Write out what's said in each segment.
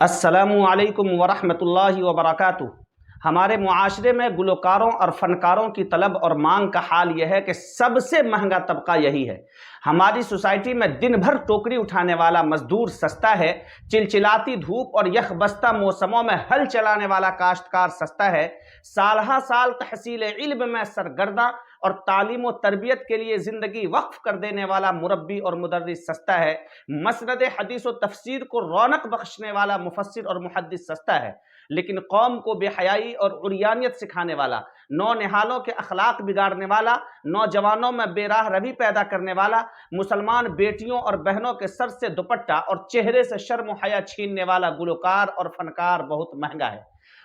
السلام علیکم ورحمۃ اللہ وبرکاتہ۔ ہمارے معاشرے میں گلوکاروں اور فنکاروں کی طلب اور مانگ کا حال یہ ہے کہ سب سے مہنگا طبقہ یہی ہے۔ ہماری سوسائٹی میں دن بھر ٹوکری اٹھانے والا مزدور سستا ہے، چلچلاتی دھوپ اور یخ بستہ موسموں میں ہل چلانے والا کاشتکار سستا ہے، سال ہا سال تحصیل علم میں سرگرداں اور تعلیم و تربیت کے لیے زندگی وقف کر دینے والا مربی اور مدرس سستا ہے، مسند حدیث و تفسیر کو رونق بخشنے والا مفسر اور محدث سستا ہے، لیکن قوم کو بے حیائی اور عریانیت سکھانے والا، نونہالوں کے اخلاق بگاڑنے والا، نوجوانوں میں بے راہ روی پیدا کرنے والا، مسلمان بیٹیوں اور بہنوں کے سر سے دوپٹہ اور چہرے سے شرم و حیا چھیننے والا گلوکار اور فنکار بہت مہنگا ہے۔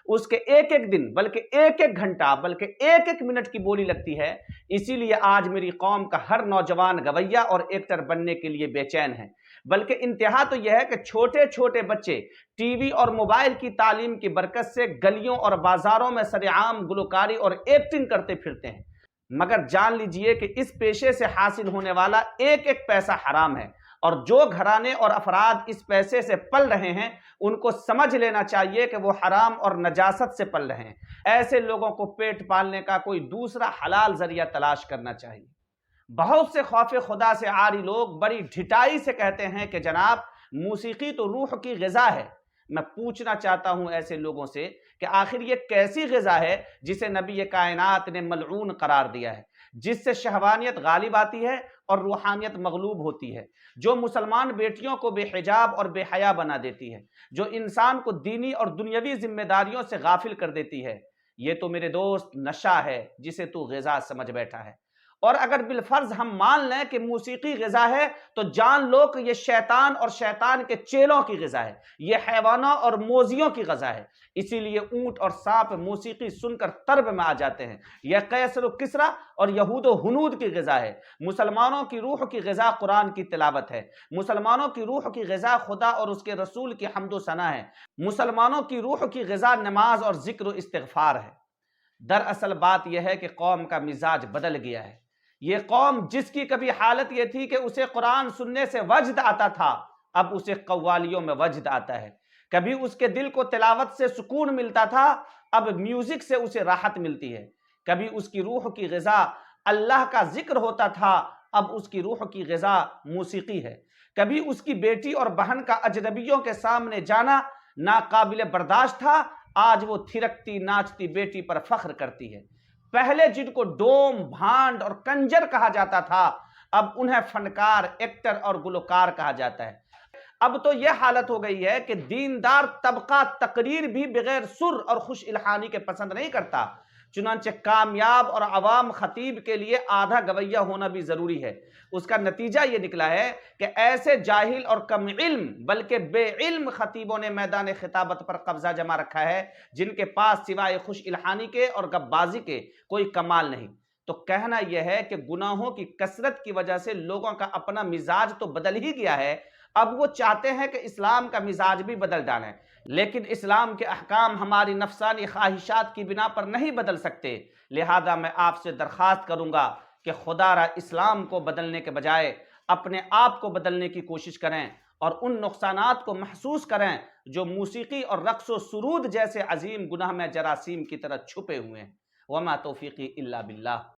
اس کے ایک ایک دن بلکہ ایک ایک گھنٹہ بلکہ ایک ایک منٹ کی بولی لگتی ہے۔ اسی لیے آج میری قوم کا ہر نوجوان گویہ اور ایکٹر بننے کے لیے بے چین ہے، بلکہ انتہا تو یہ ہے کہ چھوٹے چھوٹے بچے ٹی وی اور موبائل کی تعلیم کی برکت سے گلیوں اور بازاروں میں سر عام گلوکاری اور ایکٹنگ کرتے پھرتے ہیں، مگر جان لیجئے کہ اس پیشے سے حاصل ہونے والا ایک ایک پیسہ حرام ہے، اور جو گھرانے اور افراد اس پیسے سے پل رہے ہیں ان کو سمجھ لینا چاہیے کہ وہ حرام اور نجاست سے پل رہے ہیں۔ ایسے لوگوں کو پیٹ پالنے کا کوئی دوسرا حلال ذریعہ تلاش کرنا چاہیے۔ بہت سے خوف خدا سے عاری لوگ بڑی ڈھٹائی سے کہتے ہیں کہ جناب موسیقی تو روح کی غذا ہے۔ میں پوچھنا چاہتا ہوں ایسے لوگوں سے کہ آخر یہ کیسی غذا ہے جسے نبی کائنات نے ملعون قرار دیا ہے، جس سے شہوانیت غالب آتی ہے اور روحانیت مغلوب ہوتی ہے، جو مسلمان بیٹیوں کو بے حجاب اور بے حیا بنا دیتی ہے، جو انسان کو دینی اور دنیاوی ذمہ داریوں سے غافل کر دیتی ہے۔ یہ تو میرے دوست نشہ ہے جسے تو غذا سمجھ بیٹھا ہے۔ اور اگر بالفرض ہم مان لیں کہ موسیقی غذا ہے تو جان لو کہ یہ شیطان اور شیطان کے چیلوں کی غذا ہے، یہ حیوانوں اور موذیوں کی غذا ہے۔ اسی لیے اونٹ اور سانپ موسیقی سن کر طرب میں آ جاتے ہیں۔ یہ قیصر و کسریٰ اور یہود و ہنود کی غذا ہے۔ مسلمانوں کی روح کی غذا قرآن کی تلاوت ہے، مسلمانوں کی روح کی غذا خدا اور اس کے رسول کی حمد و ثنا ہے، مسلمانوں کی روح کی غذا نماز اور ذکر و استغفار ہے۔ دراصل بات یہ ہے کہ قوم کا مزاج بدل گیا ہے۔ یہ قوم جس کی کبھی حالت یہ تھی کہ اسے قرآن سننے سے وجد آتا تھا، اب اسے قوالیوں میں وجد آتا ہے۔ کبھی اس کے دل کو تلاوت سے سکون ملتا تھا، اب میوزک سے اسے راحت ملتی ہے۔ کبھی اس کی روح کی غذا اللہ کا ذکر ہوتا تھا، اب اس کی روح کی غذا موسیقی ہے۔ کبھی اس کی بیٹی اور بہن کا اجنبیوں کے سامنے جانا ناقابل برداشت تھا، آج وہ تھرکتی ناچتی بیٹی پر فخر کرتی ہے۔ پہلے جن کو ڈوم، بھانڈ اور کنجر کہا جاتا تھا، اب انہیں فنکار، ایکٹر اور گلوکار کہا جاتا ہے۔ اب تو یہ حالت ہو گئی ہے کہ دیندار طبقہ تقریر بھی بغیر سر اور خوش الحانی کے پسند نہیں کرتا، چنانچہ کامیاب اور عوام خطیب کے لیے آدھا گویہ ہونا بھی ضروری ہے۔ اس کا نتیجہ یہ نکلا ہے کہ ایسے جاہل اور کم علم بلکہ بے علم خطیبوں نے میدان خطابت پر قبضہ جما رکھا ہے، جن کے پاس سوائے خوش الحانی کے اور گپ بازی کے کوئی کمال نہیں۔ تو کہنا یہ ہے کہ گناہوں کی کثرت کی وجہ سے لوگوں کا اپنا مزاج تو بدل ہی گیا ہے، اب وہ چاہتے ہیں کہ اسلام کا مزاج بھی بدل ڈالیں، لیکن اسلام کے احکام ہماری نفسانی خواہشات کی بنا پر نہیں بدل سکتے۔ لہذا میں آپ سے درخواست کروں گا کہ خدا را اسلام کو بدلنے کے بجائے اپنے آپ کو بدلنے کی کوشش کریں اور ان نقصانات کو محسوس کریں جو موسیقی اور رقص و سرود جیسے عظیم گناہ میں جراثیم کی طرح چھپے ہوئے ہیں۔ وما توفیقی الا باللہ۔